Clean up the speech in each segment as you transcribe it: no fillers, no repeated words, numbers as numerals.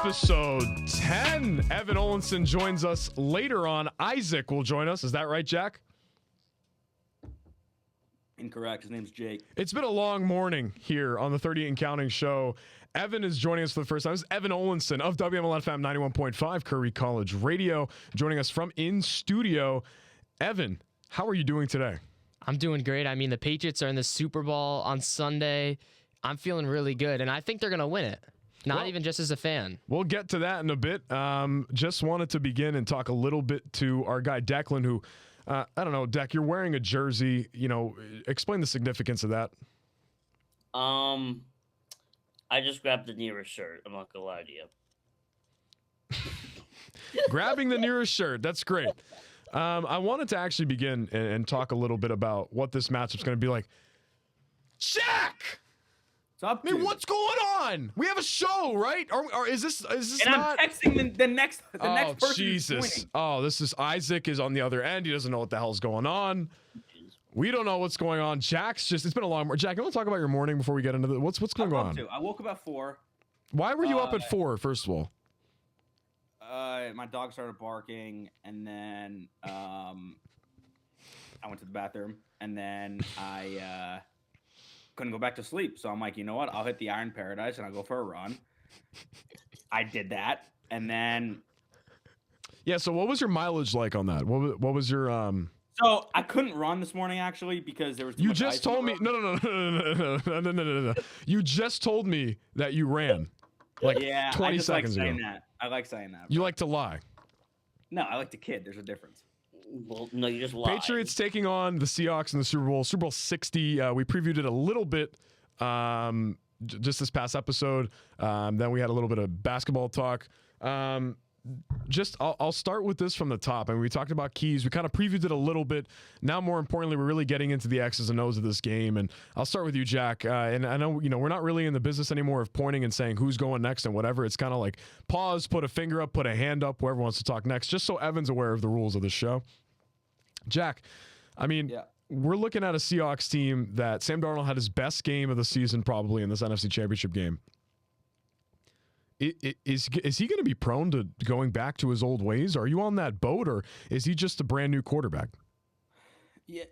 episode 10. Evan Olenson joins us later on. Isaac will join us. Is that right, Jack? Incorrect. His name's Jake. It's been a long morning here on the 38 and Counting show. Evan is joining us for the first time. This is Evan Olenson of WMLN FM 91.5 Curry College Radio, joining us from in studio. Evan, how are you doing today? I'm doing great. I mean, the Patriots are in the Super Bowl on Sunday. I'm feeling really good, and I think they're going to win it. Not even just as a fan. We'll get to that in a bit. Just wanted to begin and talk a little bit to our guy Declan, who, I don't know, Deck, you're wearing a jersey. You know, explain the significance of that. I just grabbed the nearest shirt. I'm not going to lie to you. Grabbing the nearest shirt. That's great. I wanted to actually begin and talk a little bit about what this matchup's going to be like. Jack! Up, I mean, what's going on? We have a show, right? Or is this and not? I'm texting the next person. Jesus! Oh, this is Isaac is on the other end. He doesn't know what the hell's going on. We don't know what's going on. Jack's just. It's been a long morning. Jack, you want to talk about your morning before we get into the what's going on? I woke up at 4. Why were you up at 4? First of all, my dog started barking, and then I went to the bathroom, and then I couldn't go back to sleep. So I'm like, you know what? I'll hit the Iron Paradise and I'll go for a run. I did that, and then yeah. So what was your mileage like on that? What was your So I couldn't run this morning actually because there was. You just told me no. You just told me that you ran like 20 seconds ago. I like saying that. You like to lie. No, I like to kid. There's a difference. Well, no, you just lied. Patriots taking on the Seahawks in the Super Bowl. Super Bowl 60. We previewed it a little bit just this past episode. Then we had a little bit of basketball talk. I'll start with this from the top. I mean, we talked about keys. We kind of previewed it a little bit. Now, more importantly, we're really getting into the X's and O's of this game. And I'll start with you, Jack. And I know, we're not really in the business anymore of pointing and saying who's going next and whatever. It's kind of like pause, put a finger up, put a hand up, whoever wants to talk next, just so Evan's aware of the rules of the show. Jack, I mean, we're looking at a Seahawks team that Sam Darnold had his best game of the season probably in this NFC Championship game. Is he going to be prone to going back to his old ways? Are you on that boat, or is he just a brand new quarterback? Yeah,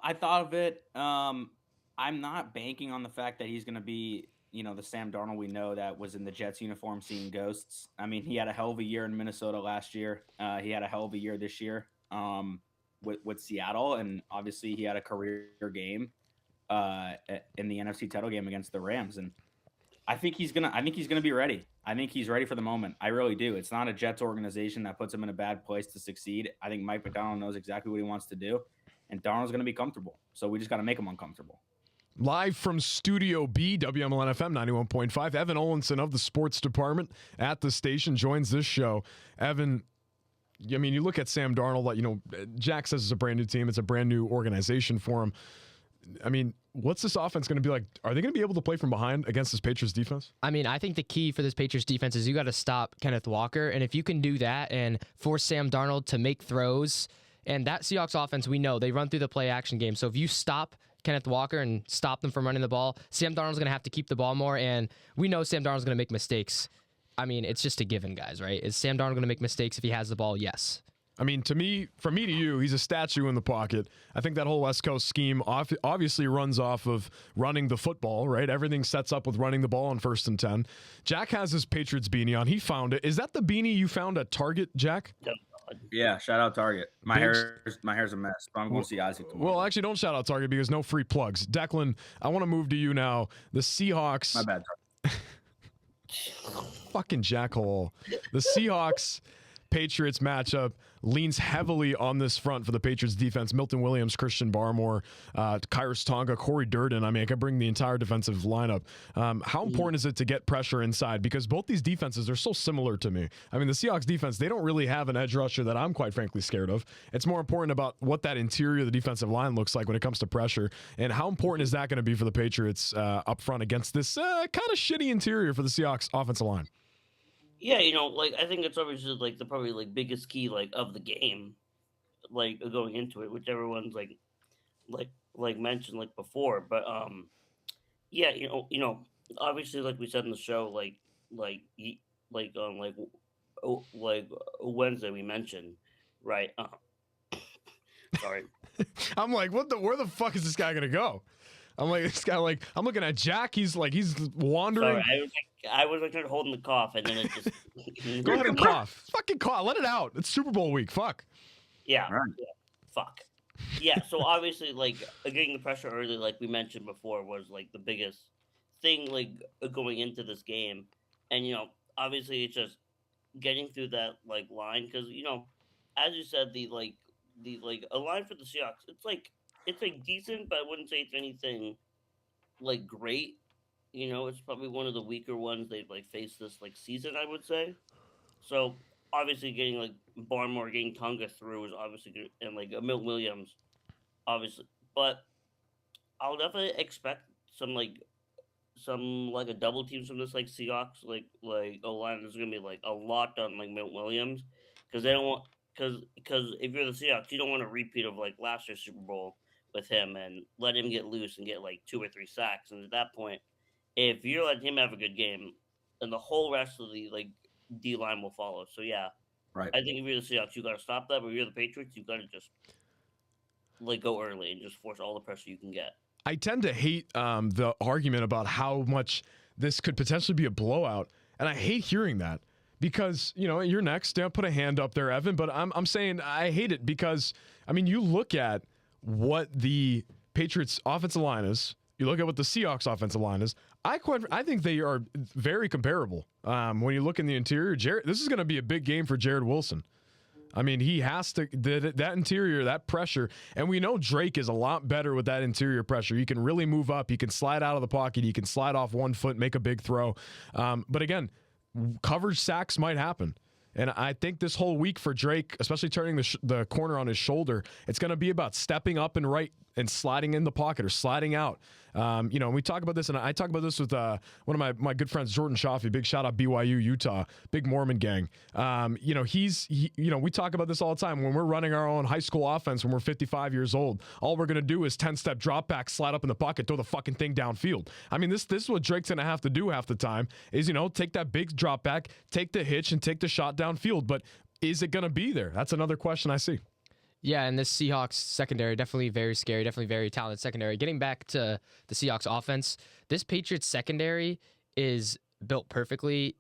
I thought of it. I'm not banking on the fact that he's going to be, the Sam Darnold we know that was in the Jets uniform seeing ghosts. I mean, he had a hell of a year in Minnesota last year. He had a hell of a year this year with Seattle, and obviously he had a career game in the NFC title game against the Rams, and I think he's gonna be ready. I think he's ready for the moment. I really do. It's not a Jets organization that puts him in a bad place to succeed. I think Mike McDonald knows exactly what he wants to do, and Darnold's gonna be comfortable. So we just got to make him uncomfortable. Live from Studio B, WMLN FM 91.5, Evan Olenson of the sports department at the station joins this show. Evan, I mean, you look at Sam Darnold, Jack says it's a brand new team. It's a brand new organization for him. I mean, what's this offense going to be like? Are they going to be able to play from behind against this Patriots defense? I mean, I think the key for this Patriots defense is you got to stop Kenneth Walker. And if you can do that and force Sam Darnold to make throws, and that Seahawks offense, we know they run through the play action game. So if you stop Kenneth Walker and stop them from running the ball, Sam Darnold's going to have to keep the ball more. And we know Sam Darnold's going to make mistakes. I mean, it's just a given, guys, right? Is Sam Darnold going to make mistakes if he has the ball? Yes. I mean, from me to you, he's a statue in the pocket. I think that whole West Coast scheme obviously runs off of running the football, right? Everything sets up with running the ball on 1st and 10. Jack has his Patriots beanie on. He found it. Is that the beanie you found at Target, Jack? Yeah, shout out Target. My hair's a mess. So I'm going to see Isaac tomorrow. Well, actually, don't shout out Target because no free plugs. Declan, I want to move to you now. The Seahawks. My bad, Target. Fucking jackhole. The Seahawks Patriots matchup leans heavily on this front for the Patriots defense. Milton Williams, Christian Barmore, Kyrus Tonga, Corey Durden. I mean, I could bring the entire defensive lineup. How important is it to get pressure inside? Because both these defenses are so similar to me. I mean, the Seahawks defense, they don't really have an edge rusher that I'm quite frankly scared of. It's more important about what that interior of the defensive line looks like when it comes to pressure. And how important is that going to be for the Patriots up front against this kind of shitty interior for the Seahawks offensive line? Yeah, I think it's obviously the probably biggest key of the game, going into it, which everyone's mentioned before. But yeah, obviously we said in the show, on like Wednesday we mentioned, right? Sorry. I'm like, where the fuck is this guy gonna go? I'm like, this guy, like, I'm looking at Jack. He's wandering. Sorry, I was like holding the cough, and then it just Go ahead and cough. Fucking cough. Let it out. It's Super Bowl week. Fuck. Yeah, Right. yeah, fuck. Yeah, so obviously, like getting the pressure early, like we mentioned before, was like the biggest thing, like going into this game, and obviously it's just getting through that like line because as you said, the a line for the Seahawks, it's like decent, but I wouldn't say it's anything like great. It's probably one of the weaker ones they've like faced this like season, I would say. So obviously getting like Barmore, getting Tonga through is obviously good, and like Milt Williams, obviously. But I'll definitely expect some like a double teams from this like Seahawks like O line. There's gonna be like a lot on like Milt Williams because they don't want because if you're the Seahawks, you don't want a repeat of like last year's Super Bowl with him and let him get loose and get like 2 or 3 sacks. And at that point, if you're letting him have a good game, then the whole rest of the like D line will follow. So yeah, Right. I think if you're the Seahawks, you got to stop that. But if you're the Patriots, you got to just like go early and just force all the pressure you can get. I tend to hate the argument about how much this could potentially be a blowout, and I hate hearing that because you're next. Put a hand up there, Evan. But I'm saying I hate it because I mean you look at what the Patriots offensive line is. You look at what the Seahawks offensive line is. I think they are very comparable. When you look in the interior, this is going to be a big game for Jared Wilson. I mean, he has to that interior, that pressure, and we know Drake is a lot better with that interior pressure. He can really move up. He can slide out of the pocket. He can slide off 1 foot, make a big throw. But again, coverage sacks might happen. And I think this whole week for Drake, especially turning the corner on his shoulder, it's going to be about stepping up and right and sliding in the pocket or sliding out. We talk about this, and I talk about this with one of my good friends, Jordan Shafi. Big shout out BYU, Utah, big Mormon gang. We talk about this all the time when we're running our own high school offense when we're 55 years old. All we're going to do is 10-step drop back, slide up in the pocket, throw the fucking thing downfield. I mean, this is what Drake's going to have to do half the time is, take that big drop back, take the hitch, and take the shot downfield. But is it going to be there? That's another question I see. Yeah, and this Seahawks secondary, definitely very scary, definitely very talented secondary. Getting back to the Seahawks offense, this Patriots secondary is built perfectly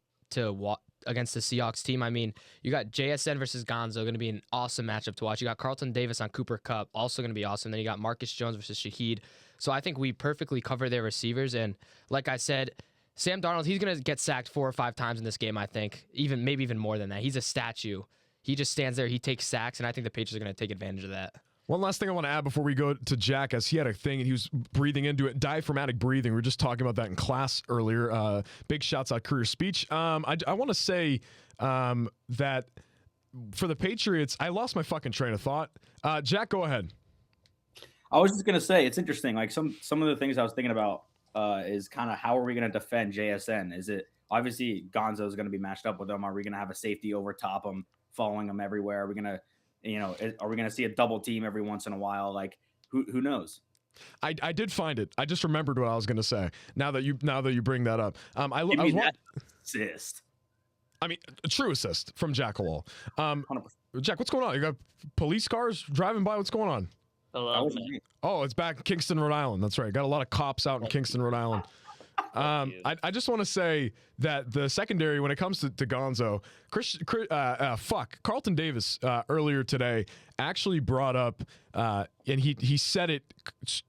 against the Seahawks team. I mean, you got JSN versus Gonzo, going to be an awesome matchup to watch. You got Carlton Davis on Cooper Kupp, also going to be awesome. Then you got Marcus Jones versus Shaheed. So I think we perfectly cover their receivers. And like I said, Sam Darnold, he's going to get sacked 4 or 5 times in this game, I think. Maybe even more than that. He's a statue. He just stands there, he takes sacks, and I think the Patriots are going to take advantage of that. One last thing I want to add before we go to Jack, as he had a thing and he was breathing into it, diaphragmatic breathing. We were just talking about that in class earlier. Big shouts out career speech. I want to say that for the Patriots, I lost my fucking train of thought. Jack, go ahead. I was just gonna say it's interesting. Like some of the things I was thinking about is kind of how are we gonna defend JSN? Is it obviously Gonzo is gonna be matched up with him? Are we gonna have a safety over top him, following him everywhere? Are we gonna, are we gonna see a double team every once in a while? Like who knows? I did find it. I just remembered what I was gonna say. Now that you bring that up, I was assist. I mean, a true assist from Jack Hall. 100%. Jack, what's going on? You got police cars driving by? What's going on? Hello. Oh, it's back in Kingston, Rhode Island. That's right. Got a lot of cops out in Kingston, Rhode Island. I just want to say that the secondary, when it comes to Gonzo, Carlton Davis earlier today actually brought up, and he said it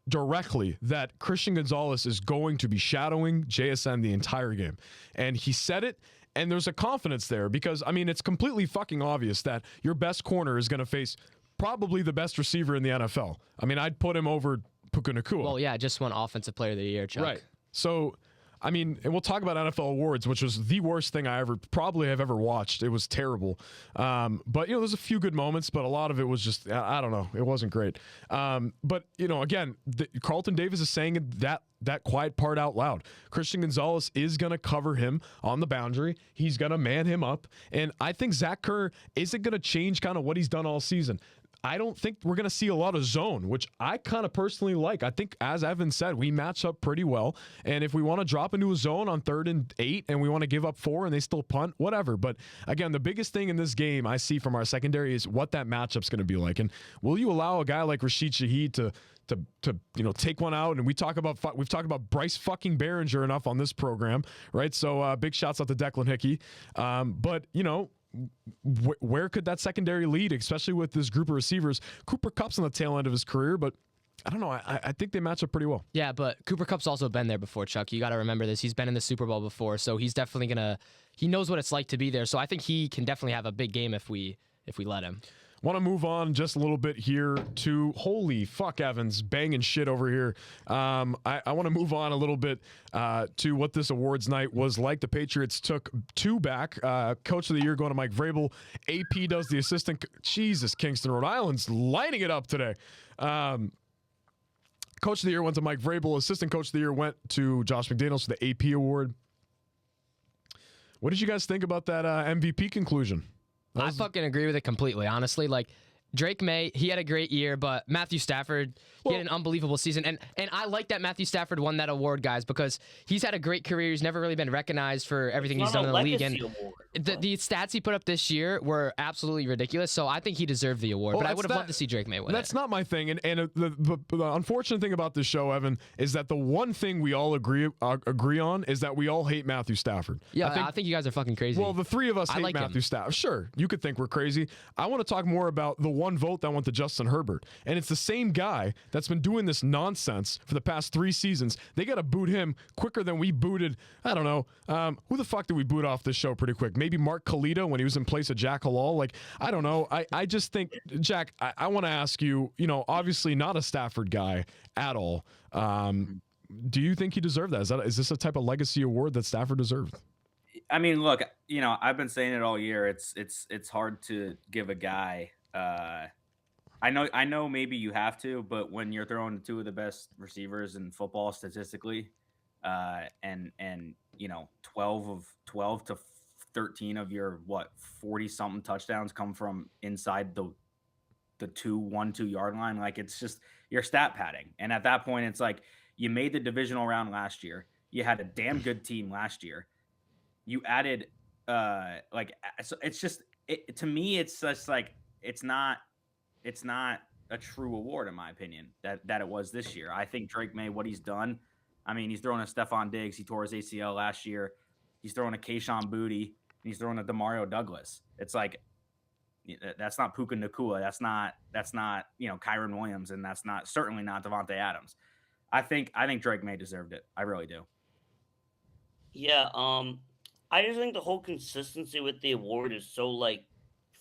directly, that Christian Gonzalez is going to be shadowing JSN the entire game. And he said it, and there's a confidence there because, I mean, it's completely fucking obvious that your best corner is going to face probably the best receiver in the NFL. I mean, I'd put him over Puka Nacua. Well, yeah, just won Offensive Player of the Year, Chuck. Right. So, I mean, and we'll talk about NFL awards, which was the worst thing I probably have ever watched. It was terrible. But, there's a few good moments, but a lot of it was just, I don't know. It wasn't great. But, again, Carlton Davis is saying that quiet part out loud. Christian Gonzalez is going to cover him on the boundary. He's going to man him up. And I think Zach Kerr isn't going to change kind of what he's done all season. I don't think we're going to see a lot of zone, which I kind of personally like. I think, as Evan said, we match up pretty well. And if we want to drop into a zone on 3rd and 8 and we want to give up 4 and they still punt, whatever. But again, the biggest thing in this game I see from our secondary is what that matchup's going to be like. And will you allow a guy like Rashid Shaheed to take one out? And we've talked about Bryce fucking Behringer enough on this program, right? So big shouts out to Declan Hickey. But where could that secondary lead, especially with this group of receivers? Cooper Kupp's on the tail end of his career, but I don't know. I think they match up pretty well. Yeah, but Cooper Kupp's also been there before, Chuck. You got to remember this. He's been in the Super Bowl before, so he's definitely he knows what it's like to be there. So I think he can definitely have a big game if we let him. Want to move on just a little bit here to holy fuck Evans banging shit over here. I want to move on a little bit to what this awards night was like. The Patriots took 2 back. Coach of the year going to Mike Vrabel. AP does the assistant. Jesus, Kingston, Rhode Island's lighting it up today. Coach of the year went to Mike Vrabel. Assistant coach of the year went to Josh McDaniels for the AP award. What did you guys think about that MVP conclusion? I fucking agree with it completely, honestly. Like, Drake May, he had a great year, but Matthew Stafford, he had an unbelievable season. And I like that Matthew Stafford won that award, guys, because he's had a great career. He's never really been recognized for everything he's done in the league. And the stats he put up this year were absolutely ridiculous, so I think he deserved the award. Well, but I would have loved to see Drake May win That's it. not my thing. And the unfortunate thing about this show, Evan, is that the one thing we all agree on is that we all hate Matthew Stafford. Yeah, I think you guys are fucking crazy. Well, the 3 of us hate like Matthew Stafford. Sure, you could think we're crazy. I want to talk more about the one vote that went to Justin Herbert. And it's the same guy that's been doing this nonsense for the past 3 seasons. They got to boot him quicker than we booted, I don't know, who the fuck did we boot off this show pretty quick? Maybe Mark Kalita when he was in place of Jack Halal. Like, I don't know. I just think, Jack, I want to ask you, obviously not a Stafford guy at all. Do you think he deserved that? Is this a type of legacy award that Stafford deserved? I mean, look, I've been saying it all year. It's hard to give a guy. I know maybe you have to, but when you're throwing 2 of the best receivers in football statistically, and 12 to 13 of your 40 something touchdowns come from inside the 1-2 yard line, like, it's just, you're stat padding. And at that point, it's like, you made the divisional round last year. You had a damn good team last year. You added so it's just, to me, it's just like, it's not a true award in my opinion that it was this year. I think Drake May, what he's done, I mean, he's throwing a Stephon Diggs, he tore his ACL last year. He's throwing a Kayshon Boutte, and he's throwing a Demario Douglas. It's like, that's not Puka Nacua, that's not Kyron Williams, and that's certainly not Devontae Adams. I think Drake May deserved it. I really do. Yeah, I just think the whole consistency with the award is so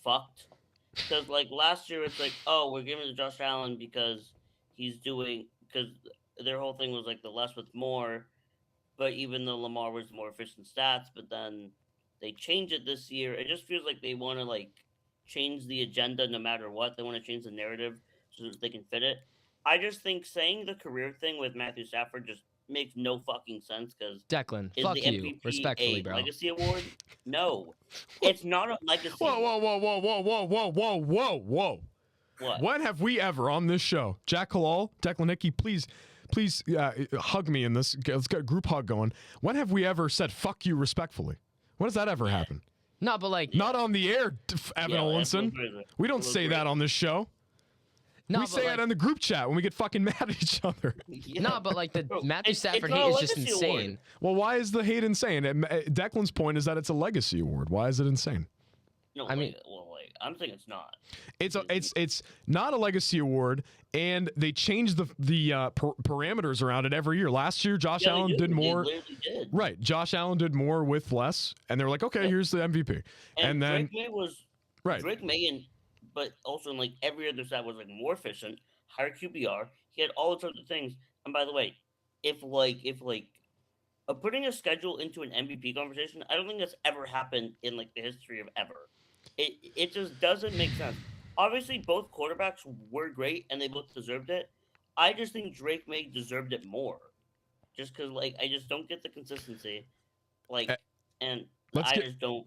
fucked. Because last year it's oh, we're giving it to Josh Allen because their whole thing was the less with more, but even though Lamar was more efficient stats, but then they changed it this year. It just feels like they want to change the agenda no matter what. They want to change the narrative so that they can fit it. I just think saying the career thing with Matthew Stafford just makes no fucking sense because Declan, fuck you, MVP respectfully, a bro. legacy award? No, it's not a legacy. Whoa. What? When have we ever on this show, Jack Halal, Declan Hickey, please hug me in this. Let's get a group hug going. When have we ever said "fuck you" respectfully? When does that ever happen? No, but not on the air, Evan Ollinson. We don't say that on this show. No, we say it in the group chat when we get fucking mad at each other. Yeah. No, but the Matthew Stafford not hate a is just legacy insane. award. Well, why is the hate insane? Declan's point is that it's a legacy award. Why is it insane? No, I mean- I'm saying it's not. It's not a legacy award, and they change the parameters around it every year. Last year, Josh Allen did more. They literally did. Right, Josh Allen did more with less, and they're like, okay, here's the MVP, and then Drake May was right. Drake May, but also in every other side was more efficient, higher QBR. He had all sorts of things. And by the way, if putting a schedule into an MVP conversation, I don't think that's ever happened in the history of ever. It just doesn't make sense. Obviously, both quarterbacks were great and they both deserved it. I just think Drake May deserved it more, just because I just don't get the consistency, and I just don't.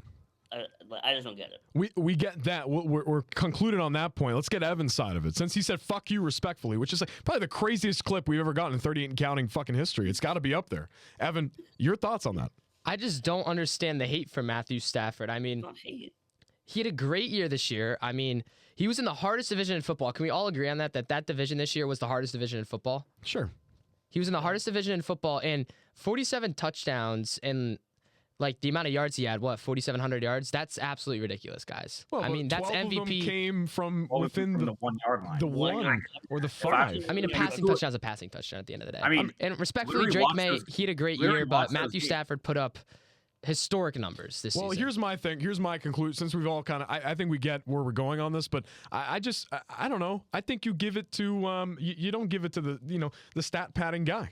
I just don't get it. We get that. We're concluded on that point. Let's get Evan's side of it. Since he said "fuck you" respectfully, which is like probably the craziest clip we've ever gotten in 38 and counting fucking history. It's got to be up there. Evan, your thoughts on that? I just don't understand the hate for Matthew Stafford. I mean, Not hate. he had a great year this year. I mean, he was in the hardest division in football. Can we all agree on that? That division this year was the hardest division in football? Sure. He was in the hardest division in football, and 47 touchdowns and like the amount of yards he had, 4,700 yards? That's absolutely ridiculous, guys. Well, I mean, that's 12 of them MVP. came from Well, within from the 1 yard line. the one or the 5. I mean, a passing touchdown's a passing touchdown at the end of the day. I mean, and respectfully, literally Drake watch May, those- he had a great literally year, watch but those Matthew games. Stafford put up historic numbers this Well, season. here's my thing. Here's my conclusion. Since we've all kind of, I think we get where we're going on this, but I don't know. I think you give it to, you don't give it to the stat padding guy.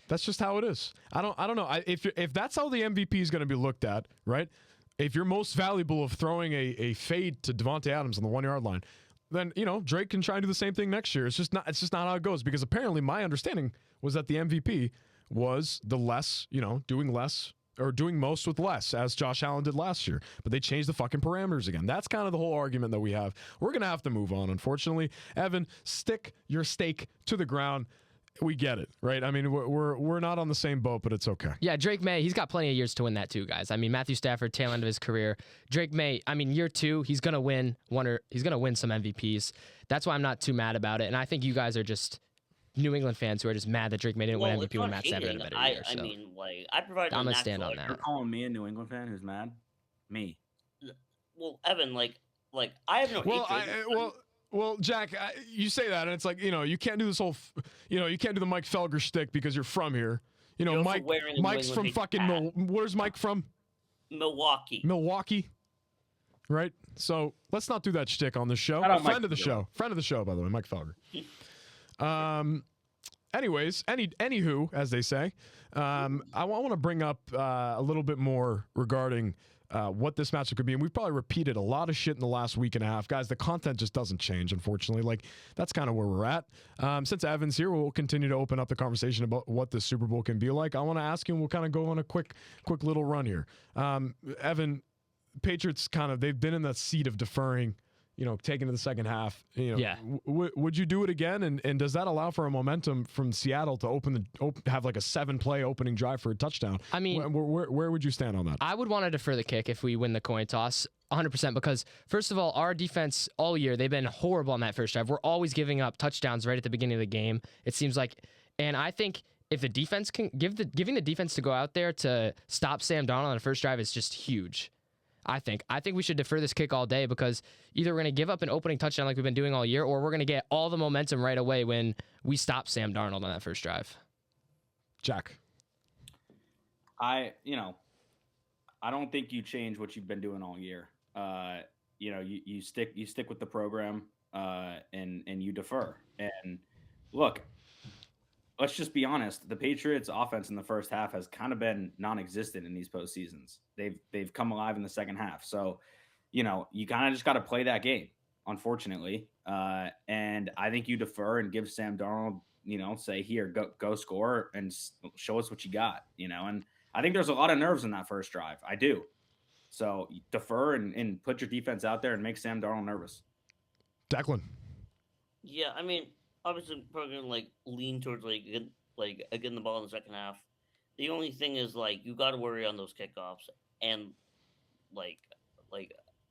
That's just how it is. I don't know. If that's how the MVP is going to be looked at, right? If you're most valuable of throwing a fade to Devontae Adams on the 1 yard line, then Drake can try and do the same thing next year. It's just not how it goes, because apparently my understanding was that the MVP was the less, doing less or doing most with less, as Josh Allen did last year. But they changed the fucking parameters again. That's kind of the whole argument that we have. We're going to have to move on, unfortunately. Evan, stick your stake to the ground. We get it, right? I mean, we're not on the same boat, but it's okay. Yeah, Drake May, he's got plenty of years to win that too, guys. I mean, Matthew Stafford, tail end of his career. Drake May, I mean, year 2, he's gonna win he's gonna win some MVPs. That's why I'm not too mad about it. And I think you guys are just New England fans who are just mad that Drake May didn't win Well, MVP it's when not Matt Stafford had a hating. better year. I So mean, like, I provided. I'm gonna an stand actual, on like, that. You're calling me a New England fan who's mad? Me. Well, Evan, like I have no hatred. Well, Jack, you say that, and it's like, you can't do this whole, you can't do the Mike Felger shtick because you're from here. You're also Mike, wearing a New Mike's from England fucking, hat. where's Mike from? Milwaukee. Milwaukee, right? So let's not do that shtick on the show. Shout out Friend Mike of the Felger. show. Friend of the show, by the way, Mike Felger. Anyways, anywho, as they say, I want to bring up a little bit more regarding what this matchup could be. And we've probably repeated a lot of shit in the last week and a half. Guys, the content just doesn't change, unfortunately. Like, that's kind of where we're at. Since Evan's here, we'll continue to open up the conversation about what the Super Bowl can be like. I want to ask you, and we'll kind of go on a quick little run here. Evan, Patriots they've been in that seat of deferring, taking to the second half. Yeah. Would you do it again? And does that allow for a momentum from Seattle to have like a 7-play opening drive for a touchdown? I mean, where would you stand on that? I would want to defer the kick if we win the coin toss 100%, because first of all, our defense all year, they've been horrible on that first drive. We're always giving up touchdowns right at the beginning of the game, it seems like. And I think if the defense can giving the defense to go out there to stop Sam Darnold on the first drive is just huge. I think we should defer this kick all day, because either we're going to give up an opening touchdown like we've been doing all year, or we're going to get all the momentum right away when we stop Sam Darnold on that first drive. Jack. I don't think you change what you've been doing all year. You stick with the program, and you defer. And look, let's just be honest. The Patriots' offense in the first half has kind of been non-existent in these postseasons. They've come alive in the second half. So, you kind of just got to play that game, unfortunately. And I think you defer and give Sam Darnold, say, here, go score and show us what you got, And I think there's a lot of nerves in that first drive. I do. So defer and put your defense out there and make Sam Darnold nervous. Declan. Yeah, I mean, obviously, probably gonna lean towards getting the ball in the second half. The only thing is you got to worry on those kickoffs, and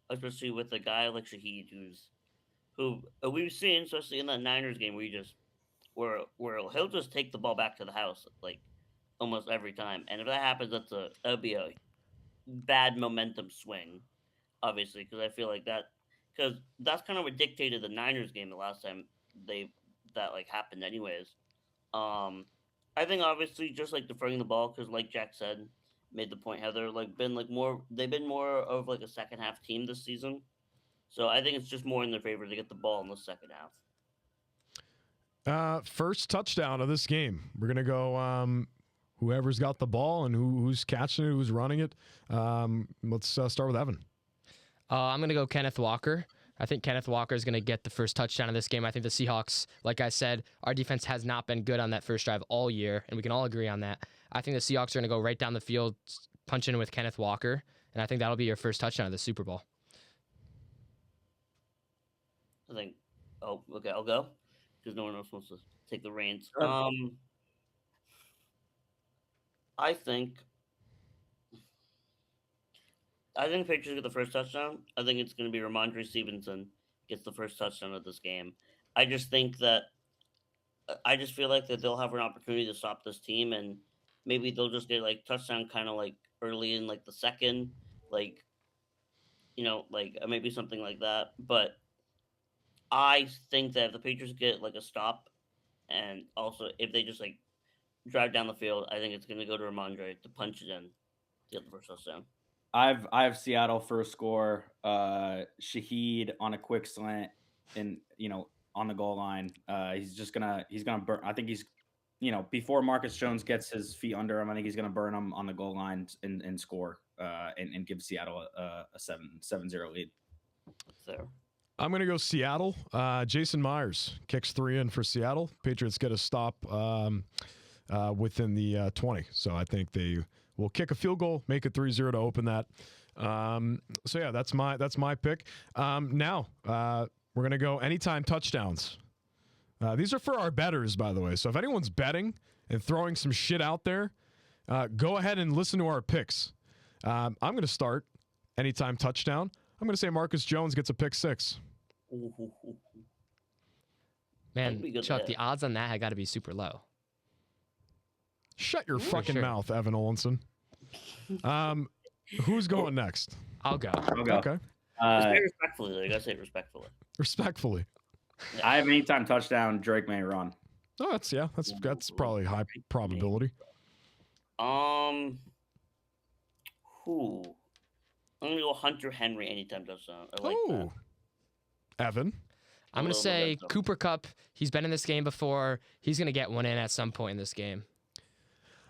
especially with a guy like Shaheed, who we've seen, especially in that Niners game, where he'll just take the ball back to the house almost every time, and if that happens, that'll be a bad momentum swing, obviously, because I feel like because that's kind of what dictated the Niners game the last time that happened anyways. I think obviously just deferring the ball, because like Jack said, made the point, Heather, they've been more of a second half team this season. So I think it's just more in their favor to get the ball in the second half. First touchdown of this game. We're gonna go whoever's got the ball and who's catching it, who's running it. Let's start with Evan. I'm going to go Kenneth Walker. I think Kenneth Walker is going to get the first touchdown of this game. I think the Seahawks, like I said, our defense has not been good on that first drive all year, and we can all agree on that. I think the Seahawks are going to go right down the field, punch in with Kenneth Walker, and I think that'll be your first touchdown of the Super Bowl. I think. Oh, okay, I'll go because no one else wants to take the reins. Sure. I think Patriots get the first touchdown. I think it's going to be Ramondre Stevenson gets the first touchdown of this game. I just think that I just feel like that they'll have an opportunity to stop this team, and maybe they'll just get like touchdown kind of like early in like the second, like maybe something like that. But I think that if the Patriots get like a stop, and also if they just like drive down the field, I think it's going to go to Ramondre to punch it in to get the first touchdown. I have Seattle first score. Shaheed on a quick slant, and on the goal line. He's gonna burn. I think he's before Marcus Jones gets his feet under him. I think he's gonna burn him on the goal line and score and give Seattle a 7-0 lead. So I'm going to go Seattle. Jason Myers kicks 3 in for Seattle. Patriots get a stop within the 20. So I think they will kick a field goal, make it 3-0 to open that. So yeah, that's my pick. Now we're going to go anytime touchdowns. These are for our bettors, by the way. So if anyone's betting and throwing some shit out there, go ahead and listen to our picks. I'm going to start anytime touchdown. I'm going to say Marcus Jones gets a pick 6. Man, Chuck, the odds on that had got to be super low. Shut your fucking mouth, Evan Olenson. Who's going next? I'll go. Okay. Respectfully, I gotta say respectfully. Respectfully. I have anytime touchdown. Drake may run. Oh, that's probably high probability. Who? I'm gonna go Hunter Henry anytime touchdown. I like that. Evan. I'm going to say Cooper Kupp. He's been in this game before. He's going to get one in at some point in this game.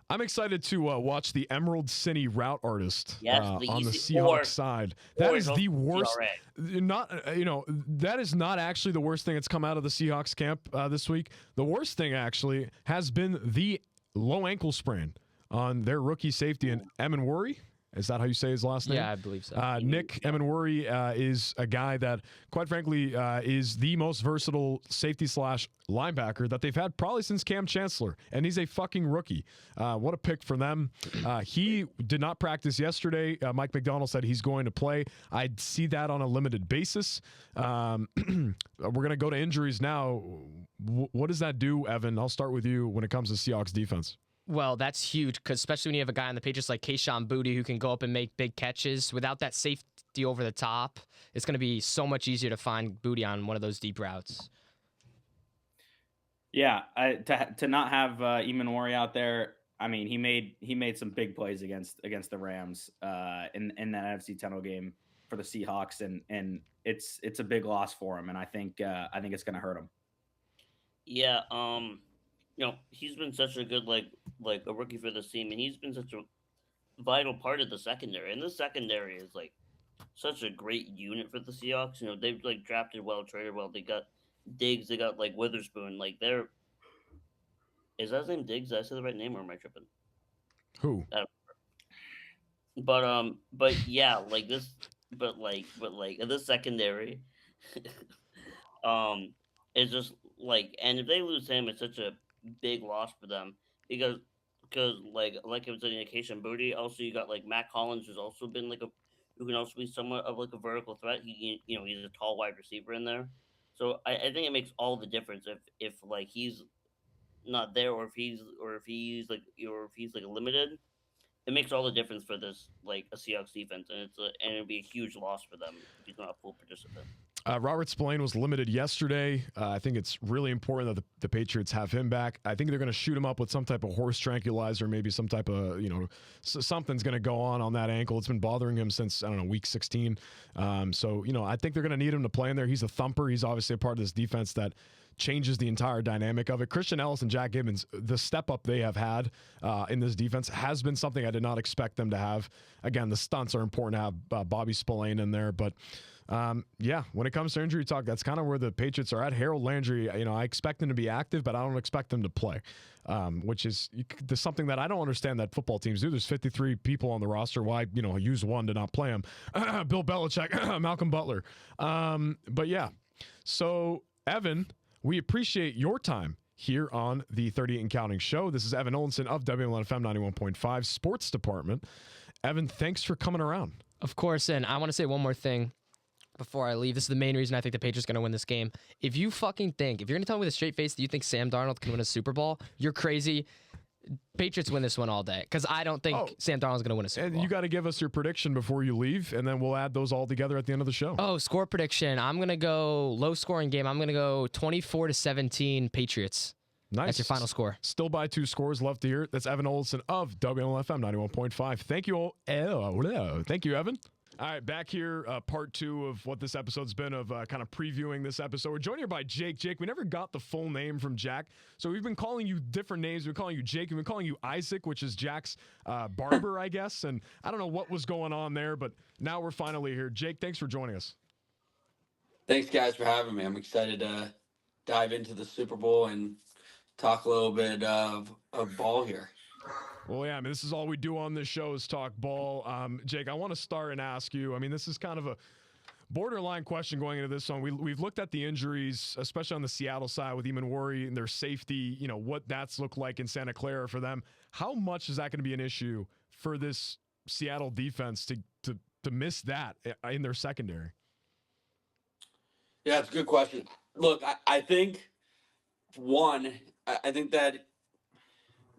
I'm excited to watch the Emerald City route artist on the Seahawks side. That is the worst. That is not actually the worst thing that's come out of the Seahawks camp this week. The worst thing actually has been the low ankle sprain on their rookie safety in Emenworry. Is that how you say his last name? Yeah, I believe so. Nick Emenworry is a guy that, quite frankly, is the most versatile safety / linebacker that they've had probably since Cam Chancellor, and he's a fucking rookie. What a pick for them. He did not practice yesterday. Mike McDonald said he's going to play. I'd see that on a limited basis. We're going to go to injuries now. What does that do, Evan? I'll start with you when it comes to Seahawks defense. Well, that's huge, because especially when you have a guy on the Patriots like Kayshon Boutte who can go up and make big catches. Without that safety over the top, it's going to be so much easier to find Boutte on one of those deep routes. Yeah, to not have Emenworry out there, I mean, he made some big plays against the Rams in that NFC title game for the Seahawks, and it's a big loss for him, and I think it's going to hurt him. Yeah, he's been such a good like a rookie for this team, and he's been such a vital part of the secondary. And the secondary is like such a great unit for the Seahawks. They've like drafted well, traded well. They got Diggs, they got like Witherspoon. Like is that his name Diggs? Did I say the right name, or am I tripping? Who? But yeah, like this, but this secondary, is just like, and if they lose him, it's such a big loss for them because like it was an indication. Boutte. Also, you got like Matt Collins, who's also been who can also be somewhat of like a vertical threat. He's a tall wide receiver in there, so I think it makes all the difference if like he's not there, or if he's limited. It makes all the difference for this like a Seahawks defense, and it'd be a huge loss for them if he's not a full participant. Robert Spillane was limited yesterday. I think it's really important that the Patriots have him back. I think they're going to shoot him up with some type of horse tranquilizer, maybe some type of, something's going to go on that ankle. It's been bothering him since, week 16. So, I think they're going to need him to play in there. He's a thumper. He's obviously a part of this defense that changes the entire dynamic of it. Christian Ellis and Jack Gibbons, the step up they have had in this defense has been something I did not expect them to have. Again, the stunts are important to have Bobby Spillane in there, but Yeah, when it comes to injury talk, that's kind of where the Patriots are at. Harold Landry, I expect him to be active, but I don't expect him to play, which is there's something that I don't understand that football teams do. There's 53 people on the roster. Why, use one to not play him? Bill Belichick, Malcolm Butler. But yeah, so Evan, we appreciate your time here on the 38 and Counting show. This is Evan Olson of WMLN FM 91.5 Sports Department. Evan, thanks for coming around. Of course, and I want to say one more thing before I leave. This is the main reason I think the Patriots are going to win this game. If you're going to tell me with a straight face that you think Sam Darnold can win a Super Bowl, you're crazy. Patriots win this one all day because I don't think Sam Darnold's going to win a Super Bowl. And you got to give us your prediction before you leave, and then we'll add those all together at the end of the show. Oh, score prediction. I'm going to go low scoring game. I'm going to go 24-17 Patriots. Nice. That's your final score. Still by 2 scores. Love to hear it. That's Evan Olson of WMLFM 91.5. Thank you all. Thank you, Evan. All right, back here, part 2 of what this episode's been of kind of previewing this episode. We're joined here by Jake. Jake, we never got the full name from Jack, so we've been calling you different names. We've been calling you Jake. We've been calling you Isaac, which is Jack's barber, I guess. And I don't know what was going on there, but now we're finally here. Jake, thanks for joining us. Thanks, guys, for having me. I'm excited to dive into the Super Bowl and talk a little bit of ball here. Well, yeah, this is all we do on this show is talk ball. Jake, I want to start and ask you, this is kind of a borderline question going into this one. We've looked at the injuries, especially on the Seattle side with Eamon Worry and their safety, what that's looked like in Santa Clara for them. How much is that going to be an issue for this Seattle defense to miss that in their secondary? Yeah, it's a good question. Look, I think, I think that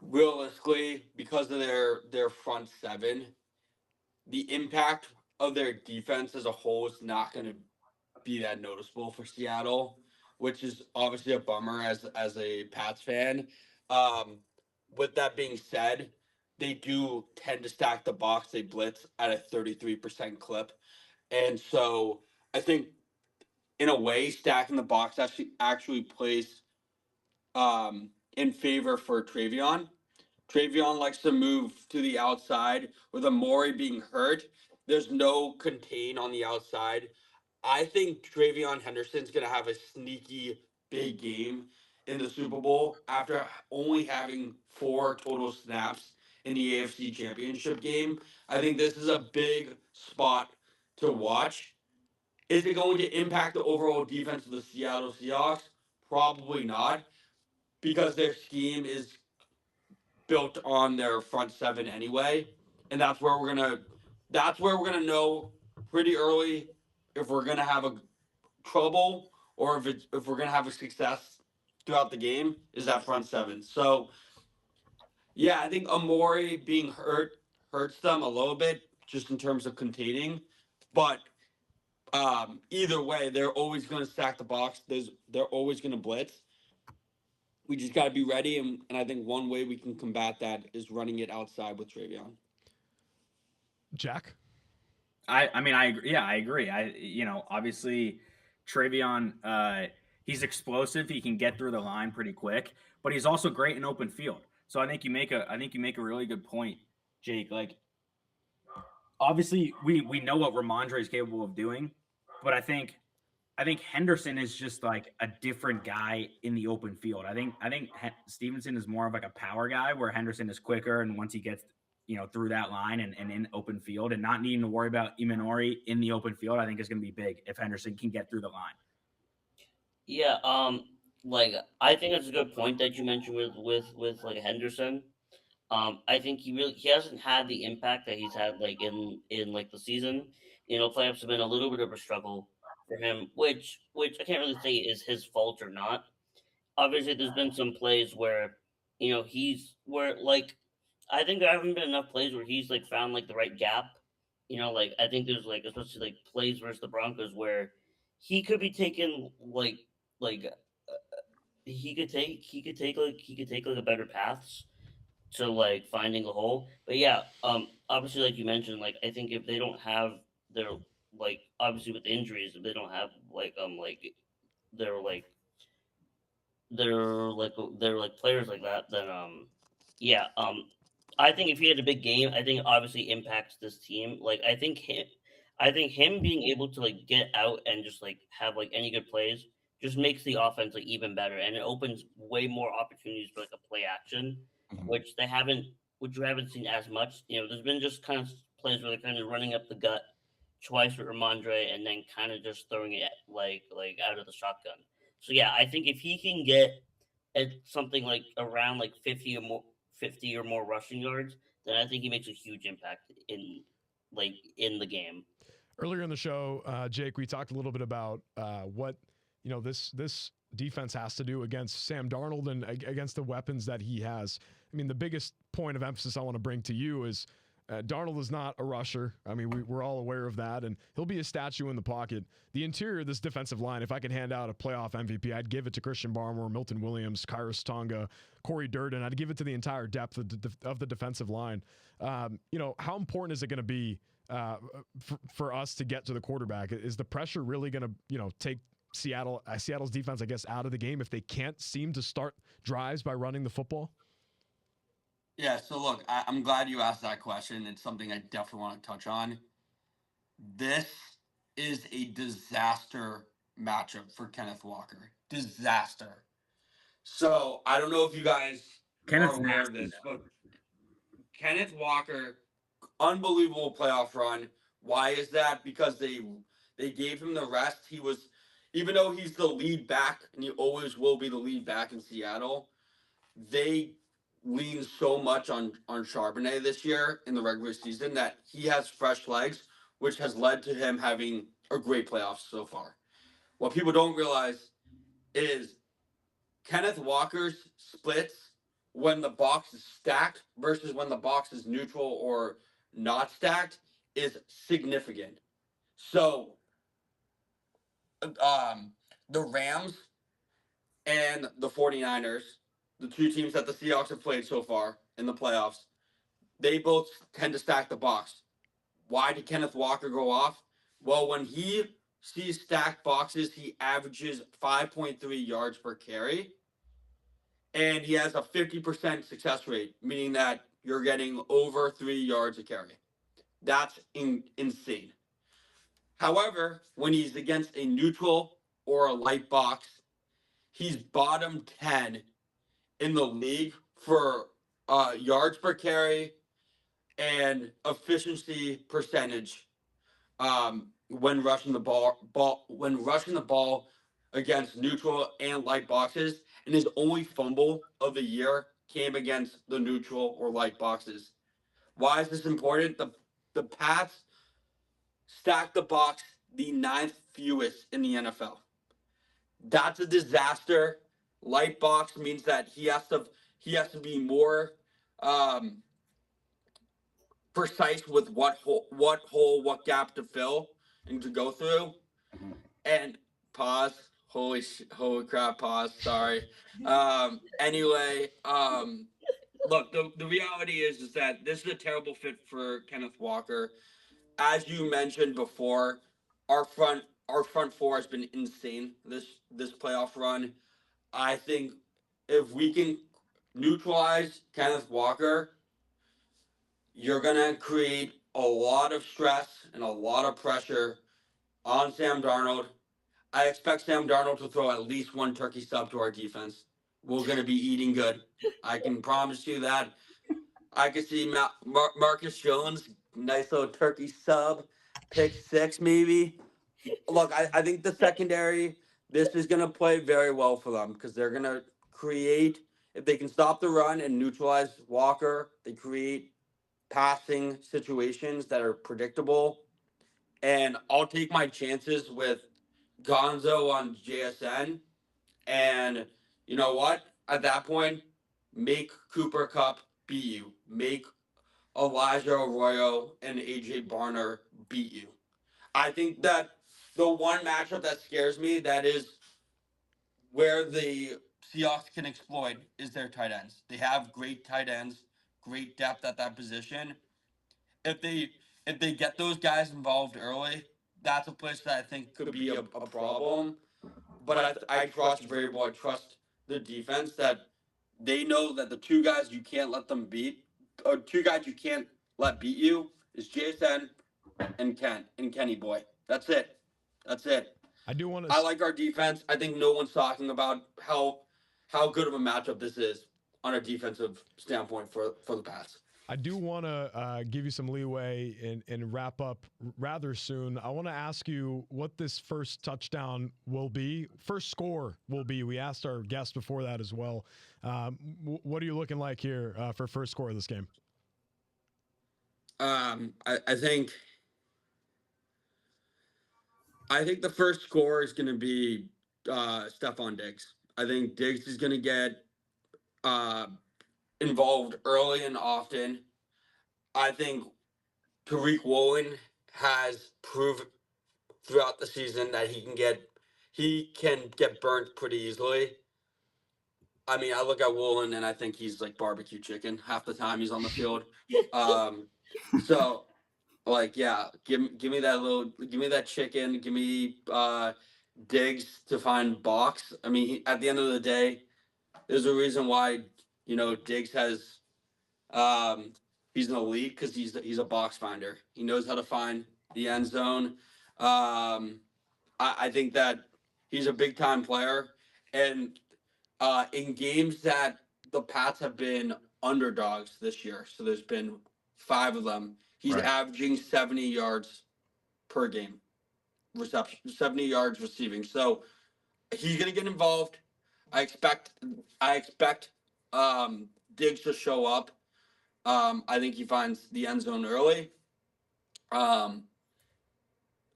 realistically, because of their front seven, the impact of their defense as a whole is not going to be that noticeable for Seattle, which is obviously a bummer as a Pats fan. With that being said, they do tend to stack the box. They blitz at a 33% clip. And so I think in a way, stacking the box actually plays in favor for Travion. Travion likes to move to the outside with Amori being hurt. There's no contain on the outside. I think Travion Henderson's going to have a sneaky big game in the Super Bowl after only having 4 total snaps in the AFC Championship game. I think this is a big spot to watch. Is it going to impact the overall defense of the Seattle Seahawks? Probably not, because their scheme is built on their front seven anyway, and that's where we're gonna know pretty early if we're gonna have a trouble or if we're gonna have a success throughout the game is that front seven. So yeah, I think Amori being hurts them a little bit just in terms of containing, but either way, they're always going to stack the box. They're always going to blitz. We just got to be ready, and I think one way we can combat that is running it outside with Travion. Jack? I agree. Yeah, I agree. Obviously Travion, he's explosive. He can get through the line pretty quick, but he's also great in open field. So I think you make a really good point, Jake. Like, obviously we know what Ramondre is capable of doing, but I think Henderson is just like a different guy in the open field. I think Stevenson is more of like a power guy, where Henderson is quicker, and once he gets through that line and in open field and not needing to worry about Imanori in the open field, I think is going to be big if Henderson can get through the line. Yeah, I think that's a good point that you mentioned with like Henderson. I think he hasn't had the impact that he's had like in like the season. Playoffs have been a little bit of a struggle for him, which I can't really say is his fault or not. Obviously, there's been some plays where I think there haven't been enough plays where he's like found like the right gap. I think there's like, especially like plays versus the Broncos where he could be taking he could take like a better paths to like finding a hole. But yeah, obviously like you mentioned, like I think if they don't have their like obviously with injuries, if they don't have they're like players like that, then I think if he had a big game, I think it obviously impacts this team. Like I think I think him being able to like get out and just like have like any good plays just makes the offense like even better, and it opens way more opportunities for like a play action, which you haven't seen as much. There's been just kind of plays where they're kind of running up the gut twice with Ramondre and then kind of just throwing it like out of the shotgun. So yeah, I think if he can get at something like around like 50 or more rushing yards, then I think he makes a huge impact in the game. Earlier in the show, Jake, we talked a little bit about what this defense has to do against Sam Darnold and against the weapons that he has. I mean, the biggest point of emphasis I want to bring to you is Darnold is not a rusher. I mean, we're all aware of that, and he'll be a statue in the pocket. The interior of this defensive line, if I could hand out a playoff MVP, I'd give it to Christian Barmore, Milton Williams, Kairos Tonga, Corey Durden. I'd give it to the entire depth of the defensive line. How important is it going to be for us to get to the quarterback? Is the pressure really going to, take Seattle's defense, I guess, out of the game if they can't seem to start drives by running the football? Yeah, so look, I'm glad you asked that question. It's something I definitely want to touch on. This is a disaster matchup for Kenneth Walker. Disaster. So I don't know if you guys Kenneth's are aware of nasty, this, but Kenneth Walker, unbelievable playoff run. Why is that? Because they gave him the rest. He was, even though he's the lead back, and he always will be the lead back in Seattle, they lean so much on Charbonnet this year in the regular season that he has fresh legs, which has led to him having a great playoffs so far. What people don't realize is Kenneth Walker's splits when the box is stacked versus when the box is neutral or not stacked is significant. So the Rams and the 49ers, the two teams that the Seahawks have played so far in the playoffs, they both tend to stack the box. Why did Kenneth Walker go off? Well, when he sees stacked boxes, he averages 5.3 yards per carry, and he has a 50% success rate, meaning that you're getting over 3 yards a carry. That's insane. However, when he's against a neutral or a light box, he's bottom 10 in the league for yards per carry and efficiency percentage when rushing the ball against neutral and light boxes. And his only fumble of the year came against the neutral or light boxes. Why is this important? The Pats stacked the box the 9th fewest in the NFL. That's a disaster. Light box means that he has to be more precise with what hole, what gap to fill and to go through. And pause. Holy crap! Pause. Sorry. Anyway, look, the reality is that this is a terrible fit for Kenneth Walker. As you mentioned before, our front four has been insane this playoff run. I think if we can neutralize Kenneth Walker, you're gonna create a lot of stress and a lot of pressure on Sam Darnold. I expect Sam Darnold to throw at least one turkey sub to our defense. We're gonna be eating good. I can promise you that. I can see Marcus Jones, nice little turkey sub, pick 6 maybe. Look, I think the secondary, this is going to play very well for them because they're going to create, if they can stop the run and neutralize Walker, they create passing situations that are predictable. And I'll take my chances with Gonzo on JSN. And you know what? At that point, make Cooper Cup beat you. Make Elijah Arroyo and AJ Barner beat you. I think that the one matchup that scares me, that is where the Seahawks can exploit, is their tight ends. They have great tight ends, great depth at that position. If they get those guys involved early, that's a place that I think could be a problem. But I trust Vrabel. I trust the defense that they know that the two guys you can't let them beat, or two guys you can't let beat you, is JSN and Kenny Boy. That's it. I do want I to. like our defense. I think no one's talking about how good of a matchup this is on a defensive standpoint for the Pats. I do want to give you some leeway and wrap up rather soon. I want to ask you what this first touchdown will be, first score will be. We asked our guests before that as well. What are you looking like here for first score of this game? I think the first score is going to be Stephon Diggs. I think Diggs is going to get involved early and often. I think Tariq Woolen has proved throughout the season that he can get burnt pretty easily. I mean, I look at Woolen and I think he's like barbecue chicken half the time he's on the field. So like, yeah, give me that chicken, give me Diggs to find box. I mean, at the end of the day, there's a reason why Diggs has he's an elite because he's a box finder. He knows how to find the end zone. I think that he's a big time player, and in games that the Pats have been underdogs this year, so there's been 5 of them. He's averaging 70 yards per game reception, 70 yards receiving. So he's gonna get involved. I expect Diggs to show up. I think he finds the end zone early. And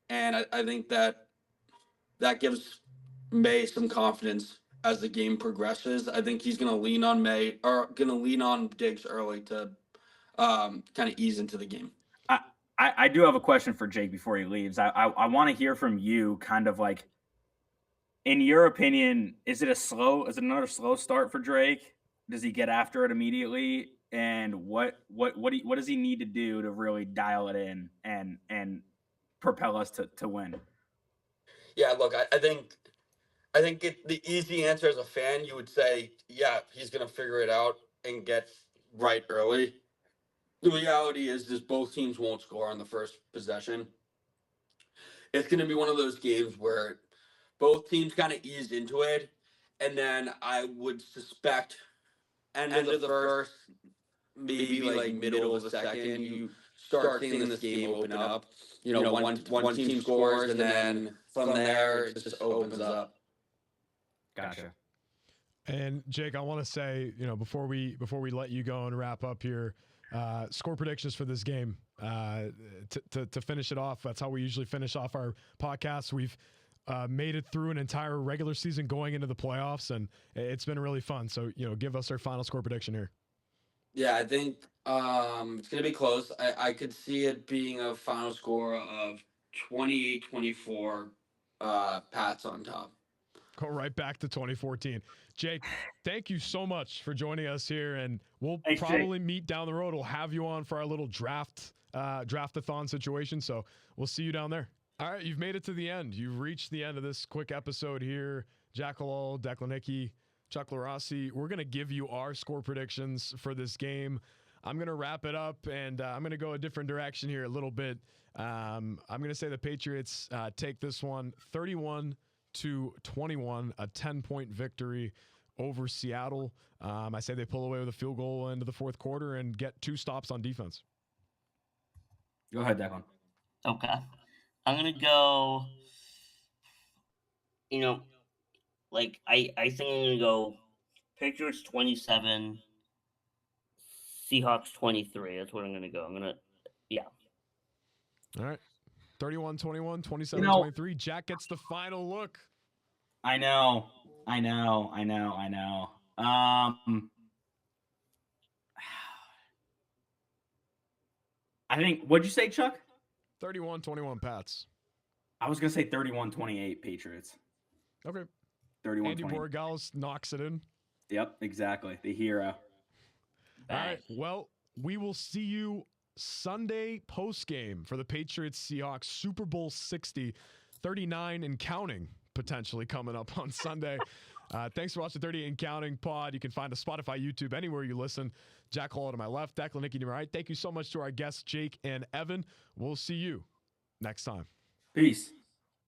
I think that gives May some confidence as the game progresses. I think he's going to lean on Diggs early to kind of ease into the game. I do have a question for Jake before he leaves. I want to hear from you, kind of like, in your opinion, is it another slow start for Drake? Does he get after it immediately? And what does he need to do to really dial it in and propel us to win? Yeah, look, I think the easy answer as a fan, you would say, yeah, he's going to figure it out and get right early. The reality is both teams won't score on the first possession. It's going to be one of those games where both teams kind of ease into it, and then I would suspect end of the first, maybe like middle of the second, you start seeing this game open up. One team scores, and then from there it just opens up. Gotcha. And Jake, I want to say, before we let you go and wrap up here, score predictions for this game to finish it off. That's how we usually finish off our podcast. We've made it through an entire regular season going into the playoffs, and it's been really fun. So, give us our final score prediction here. Yeah, I think it's going to be close. I could see it being a final score of 28-24 Pats on top. Go right back to 2014. Jake, thank you so much for joining us here, and we'll probably meet down the road. We'll have you on for our little draft-a-thon situation, so we'll see you down there. All right, you've made it to the end. You've reached the end of this quick episode here. Jack Halal, Declan Hickey, Chuck Larossi, we're going to give you our score predictions for this game. I'm going to wrap it up, and I'm going to go a different direction here a little bit. I'm going to say the Patriots take this one 31-21, a 10-point victory over Seattle. I say they pull away with a field goal into the fourth quarter and get 2 stops on defense. Go ahead, Declan. Okay. I'm going to go, I think I'm going to go Patriots 27, Seahawks 23. That's what I'm going to go. All right. 31-21, 27-23. Jack gets the final look. I know. I think, what'd you say, Chuck? 31-21 Pats. I was going to say 31-28 Patriots. Okay. 31-28. Andy Borregales knocks it in. Yep, exactly. The hero. All right. Well, we will see you Sunday post-game for the Patriots-Seahawks Super Bowl 60, 39 and counting, potentially coming up on Sunday. Thanks for watching 38 and Counting Pod. You can find us Spotify, YouTube, anywhere you listen. Jack Hall to my left, Declan Nicky to my right. Thank you so much to our guests, Jake and Evan. We'll see you next time. Peace.